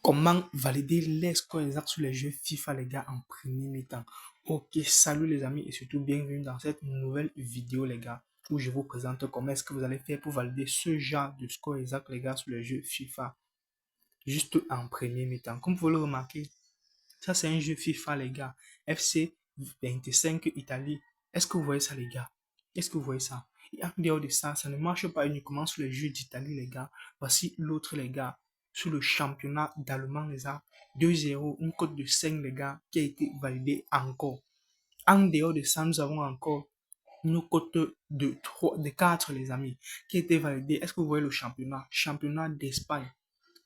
Comment valider les scores exacts sur les jeux FIFA, les gars, en premier mi-temps? Ok, salut les amis et surtout bienvenue dans cette nouvelle vidéo, les gars, où je vous présente comment est-ce que vous allez faire pour valider ce genre de score exact, les gars, sur les jeux FIFA, juste en premier mi-temps. Comme vous pouvez le remarquer, ça c'est un jeu FIFA, les gars, FC 25 Italie. Est-ce que vous voyez ça, les gars? Est-ce que vous voyez ça? Et en dehors de ça, ça ne marche pas uniquement sur les jeux d'Italie, les gars. Voici l'autre, les gars, sur le championnat d'Allemand, les gars. 2-0, une cote de 5, les gars, qui a été validée encore. En dehors de ça, nous avons encore une cote de 3, de 4, les amis, qui a été validée. Est-ce que vous voyez le championnat? Championnat d'Espagne.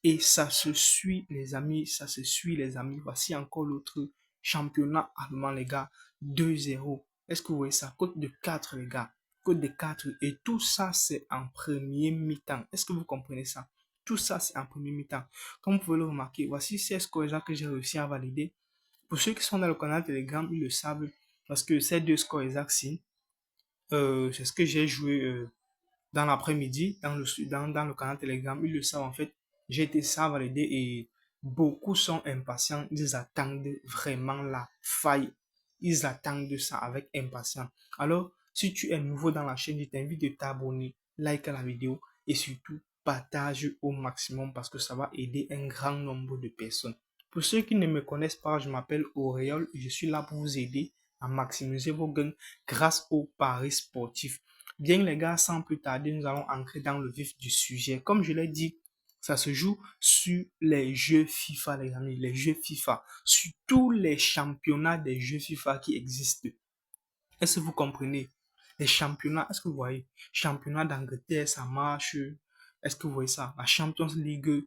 Et ça se suit, les amis, ça se suit, les amis. Voici encore l'autre championnat allemand, les gars. 2-0. Est-ce que vous voyez ça? Cote de 4, les gars. Cote de 4. Et tout ça, c'est en premier mi-temps. Est-ce que vous comprenez ça? Tout ça, c'est en premier mi-temps. Comme vous pouvez le remarquer, voici 16 scores que j'ai réussi à valider. Pour ceux qui sont dans le canal Telegram, ils le savent. Parce que ces deux scores exacts-ci, c'est ce que j'ai joué dans l'après-midi, dans le canal Telegram, ils le savent en fait. J'ai été ça validé et beaucoup sont impatients. Ils attendent vraiment la faille. Ils attendent ça avec impatience. Alors, si tu es nouveau dans la chaîne, je t'invite de t'abonner, like la vidéo et surtout partage au maximum parce que ça va aider un grand nombre de personnes. Pour ceux qui ne me connaissent pas, je m'appelle Auréole et je suis là pour vous aider à maximiser vos gains grâce aux paris sportifs. Bien les gars, sans plus tarder, nous allons entrer dans le vif du sujet. Comme je l'ai dit, ça se joue sur les jeux FIFA, les amis, les jeux FIFA, sur tous les championnats des jeux FIFA qui existent. Est-ce que vous comprenez? Les championnats, est-ce que vous voyez? Championnat d'Angleterre, ça marche. Est-ce que vous voyez ça? La Champions League,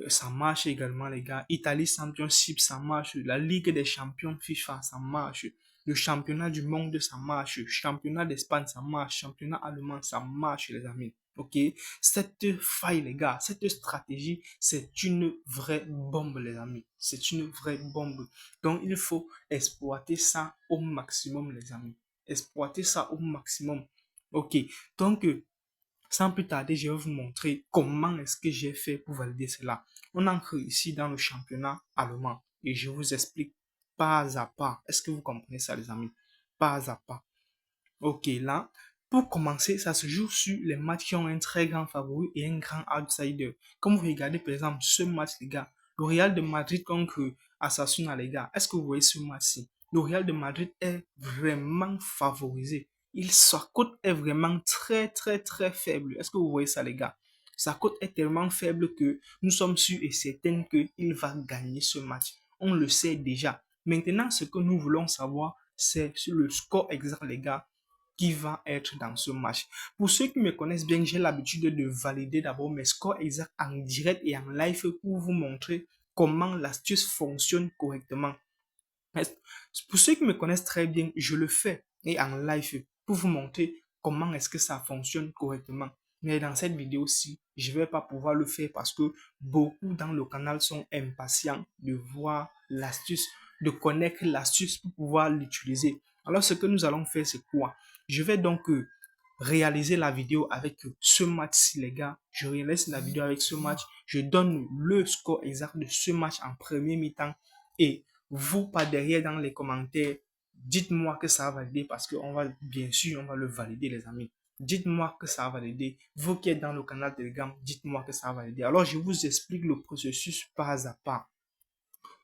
ça marche également, les gars. Italie Championship, ça marche. La Ligue des champions FIFA, ça marche. Le championnat du monde, ça marche. Championnat d'Espagne, ça marche. Championnat allemand, ça marche, les amis. Ok? Cette faille, les gars, cette stratégie, c'est une vraie bombe, les amis. C'est une vraie bombe. Donc, il faut exploiter ça au maximum, les amis. Exploiter ça au maximum. Ok, donc sans plus tarder, je vais vous montrer comment est-ce que j'ai fait pour valider cela. On entre ici dans le championnat allemand et je vous explique pas à pas. Est-ce que vous comprenez ça, les amis? Pas à pas. Ok, là, pour commencer, ça se joue sur les matchs qui ont un très grand favori et un grand outsider. Comme vous regardez, par exemple, ce match, les gars, le Real de Madrid contre Osasuna, les gars, est-ce que vous voyez ce match-ci? Le Real de Madrid est vraiment favorisé. Sa cote est vraiment très, très, très faible. Est-ce que vous voyez ça, les gars? Sa cote est tellement faible que nous sommes sûrs et certains qu'il va gagner ce match. On le sait déjà. Maintenant, ce que nous voulons savoir, c'est sur le score exact, les gars, qui va être dans ce match. Pour ceux qui me connaissent bien, j'ai l'habitude de valider d'abord mes scores exacts en direct et en live pour vous montrer comment l'astuce fonctionne correctement. Pour ceux qui me connaissent très bien, je le fais et en live pour vous montrer comment est-ce que ça fonctionne correctement. Mais dans cette vidéo-ci, je ne vais pas pouvoir le faire parce que beaucoup dans le canal sont impatients de voir l'astuce, de connaître l'astuce pour pouvoir l'utiliser. Alors, ce que nous allons faire, c'est quoi? Je vais donc réaliser la vidéo avec ce match-ci, les gars. Je réalise la vidéo avec ce match. Je donne le score exact de ce match en premier mi-temps. Et vous, pas derrière dans les commentaires, dites-moi que ça va valider parce qu'on va, bien sûr, on va le valider, les amis. Dites-moi que ça va valider. Vous qui êtes dans le canal Telegram, dites-moi que ça va valider. Alors, je vous explique le processus pas à pas.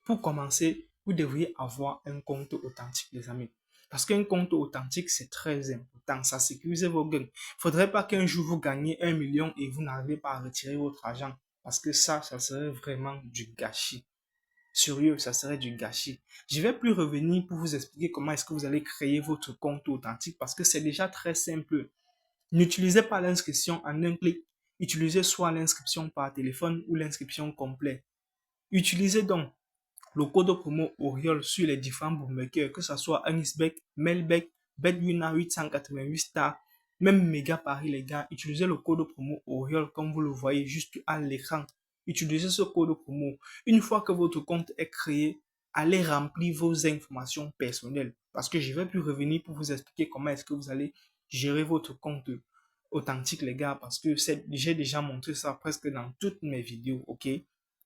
Pour commencer, vous devriez avoir un compte authentique, les amis. Parce qu'un compte authentique, c'est très important. Ça sécurise vos gains. Il ne faudrait pas qu'un jour vous gagnez 1 million et vous n'arrivez pas à retirer votre argent. Parce que ça serait vraiment du gâchis. Sérieux, ça serait du gâchis. Je ne vais plus revenir pour vous expliquer comment est-ce que vous allez créer votre compte authentique parce que c'est déjà très simple. N'utilisez pas l'inscription en un clic. Utilisez soit l'inscription par téléphone ou l'inscription complète. Utilisez donc le code promo Oriol sur les différents bookmakers, que ce soit Anisbeck, Melbeck, BetWinner 888 Star, même Mega Paris, les gars. Utilisez le code promo Oriol comme vous le voyez juste à l'écran. Utilisez ce code promo. Une fois que votre compte est créé, allez remplir vos informations personnelles. Parce que je vais plus revenir pour vous expliquer comment est-ce que vous allez gérer votre compte authentique, les gars. Parce que j'ai déjà montré ça presque dans toutes mes vidéos, ok?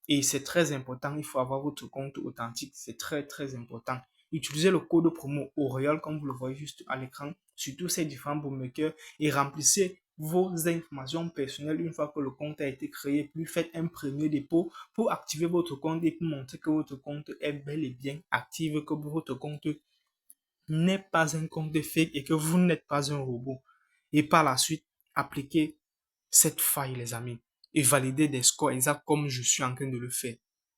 Et c'est très important, il faut avoir votre compte authentique, c'est très très important. Utilisez le code promo Auréole comme vous le voyez juste à l'écran sur tous ces différents bookmakers et remplissez vos informations personnelles une fois que le compte a été créé, puis faites un premier dépôt pour activer votre compte et pour montrer que votre compte est bel et bien actif, que votre compte n'est pas un compte fake et que vous n'êtes pas un robot. Et par la suite, appliquez cette faille, les amis, et validez des scores exacts comme je suis en train de le faire.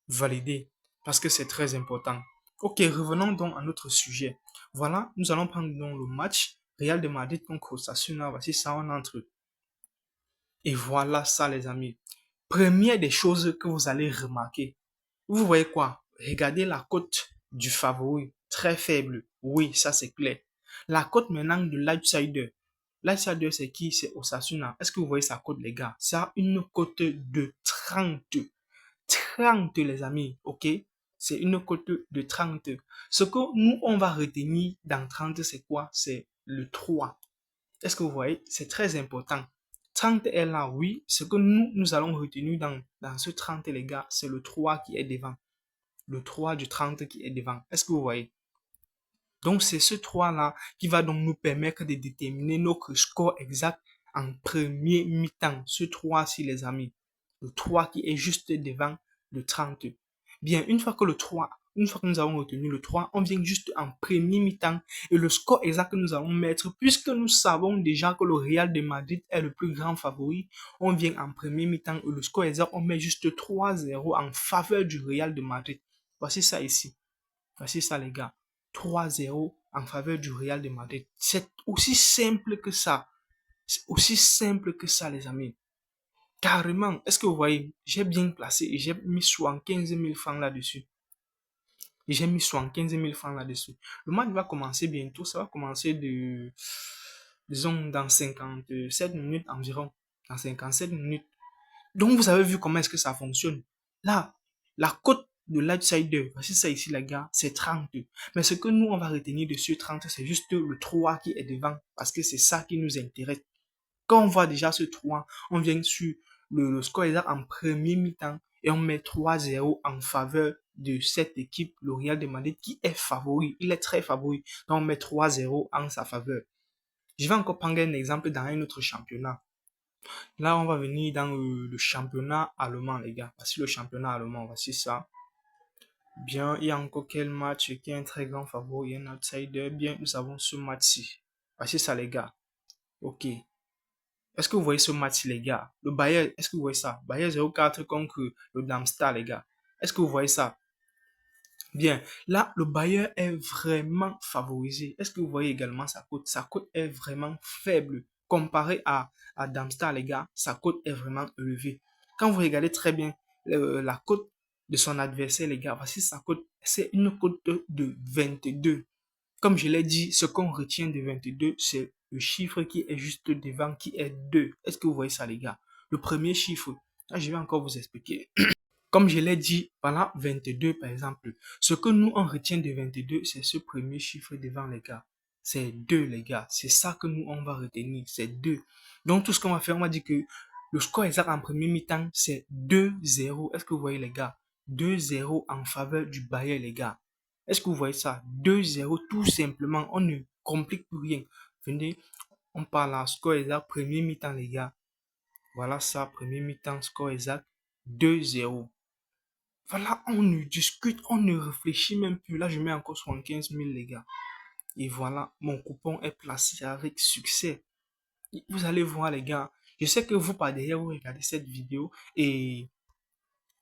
Validez, parce que c'est très important. Ok, revenons donc à notre sujet. Voilà, nous allons prendre donc le match Real de Madrid contre Osasuna. Voici ça, on entre. Et voilà ça, les amis. Première des choses que vous allez remarquer. Vous voyez quoi? Regardez la cote du favori. Très faible. Oui, ça c'est clair. La cote maintenant de l'outsider. L'outsider, c'est qui? C'est Osasuna. Est-ce que vous voyez sa cote, les gars? Ça a une cote de 30. 30, les amis. Ok? C'est une cote de 30. Ce que nous, on va retenir dans 30, c'est quoi? C'est le 3. Est-ce que vous voyez? C'est très important. 30 est là, oui. Ce que nous allons retenir dans ce 30, les gars, c'est le 3 qui est devant. Le 3 du 30 qui est devant. Est-ce que vous voyez? Donc, c'est ce 3-là qui va donc nous permettre de déterminer notre score exact en premier mi-temps. Ce 3-ci, les amis. Le 3 qui est juste devant le 30. Bien, une fois que nous avons retenu le 3, on vient juste en premier mi-temps et le score exact que nous allons mettre, puisque nous savons déjà que le Real de Madrid est le plus grand favori, on vient en premier mi-temps et le score exact, on met juste 3-0 en faveur du Real de Madrid. Voici ça ici. Voici ça, les gars. 3-0 en faveur du Real de Madrid. C'est aussi simple que ça. C'est aussi simple que ça, les amis. Carrément. Est-ce que vous voyez? J'ai bien placé et j'ai mis 75 000 francs là-dessus. Et j'ai mis 75 000 francs là-dessus. Le match va commencer bientôt. Ça va commencer disons, dans 57 minutes environ. Dans 57 minutes. Donc, vous avez vu comment est-ce que ça fonctionne. Là, la cote de l'outsider, voici ça ici, les gars, c'est 30. Mais ce que nous, on va retenir de ce 30, c'est juste le 3 qui est devant, parce que c'est ça qui nous intéresse. Quand on voit déjà ce 3, on vient sur le score exact en premier mi-temps et on met 3-0 en faveur de cette équipe, le Real de Madrid, qui est favori. Il est très favori. Donc, on met 3-0 en sa faveur. Je vais encore prendre un exemple dans un autre championnat. Là, on va venir dans le championnat allemand, les gars. Voici le championnat allemand, voici ça. Bien, il y a encore quel match qui est un très grand favori et un outsider. Bien, nous avons ce match-ci. Voici ça, les gars. Ok. Est-ce que vous voyez ce match, les gars? Le Bayern, est-ce que vous voyez ça? Bayern 0-4 contre le Darmstadt, les gars. Est-ce que vous voyez ça? Bien, là, le Bayern est vraiment favorisé. Est-ce que vous voyez également sa cote? Sa cote est vraiment faible. Comparé à Darmstadt, les gars, sa cote est vraiment élevée. Quand vous regardez très bien la cote de son adversaire, les gars, voici sa cote. C'est une cote de 22. Comme je l'ai dit, ce qu'on retient de 22, c'est le chiffre qui est juste devant, qui est 2. Est-ce que vous voyez ça, les gars? Le premier chiffre. Là, je vais encore vous expliquer. Comme je l'ai dit, voilà 22 par exemple. Ce que nous, on retient de 22, c'est ce premier chiffre devant les gars. C'est 2 les gars. C'est ça que nous, on va retenir. C'est 2. Donc tout ce qu'on va faire, on va dire que le score exact en premier mi-temps, c'est 2-0. Est-ce que vous voyez les gars? 2-0 en faveur du Bayern les gars. Est-ce que vous voyez ça? 2-0 tout simplement. On ne complique plus rien. Venez, on parle à score exact premier mi-temps les gars. Voilà ça, premier mi-temps, score exact 2-0. Voilà, on ne discute, on ne réfléchit même plus. Là, je mets encore 75 000, les gars. Et voilà, mon coupon est placé avec succès. Vous allez voir, les gars. Je sais que vous, par derrière, vous regardez cette vidéo et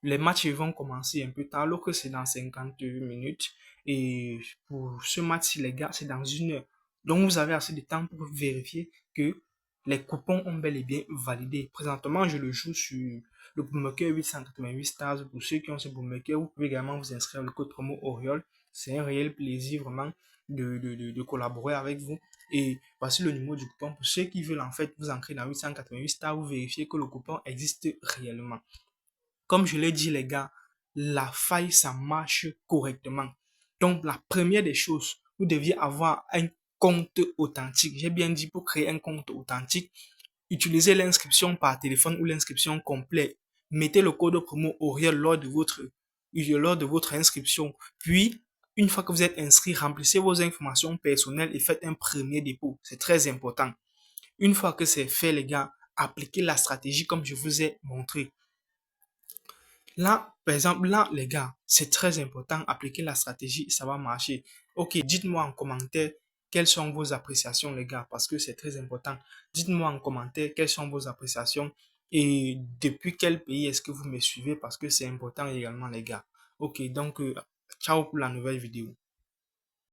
les matchs vont commencer un peu tard, alors que c'est dans 58 minutes. Et pour ce match-ci, les gars, c'est dans 1 heure. Donc, vous avez assez de temps pour vérifier que les coupons ont bel et bien validé. Présentement, je le joue sur le bookmaker 888 stars. Pour ceux qui ont ce bookmaker, vous pouvez également vous inscrire le code promo Auréole. C'est un réel plaisir vraiment de collaborer avec vous. Et voici le numéro du coupon. Pour ceux qui veulent en fait vous ancrer dans 888 stars, vous vérifiez que le coupon existe réellement. Comme je l'ai dit, les gars, la faille, ça marche correctement. Donc, la première des choses, vous deviez avoir un compte authentique. J'ai bien dit, pour créer un compte authentique, utilisez l'inscription par téléphone ou l'inscription complète. mettez le code promo Auriel lors de votre inscription. Puis, une fois que vous êtes inscrit, remplissez vos informations personnelles et faites un premier dépôt. C'est très important. Une fois que c'est fait, les gars, appliquez la stratégie comme je vous ai montré. Là, par exemple, là, les gars, c'est très important. Appliquer la stratégie, ça va marcher. Ok, dites-moi en commentaire quelles sont vos appréciations, les gars, parce que c'est très important. Dites-moi en commentaire quelles sont vos appréciations et depuis quel pays est-ce que vous me suivez, parce que c'est important également, les gars. Ok, donc, ciao pour la nouvelle vidéo.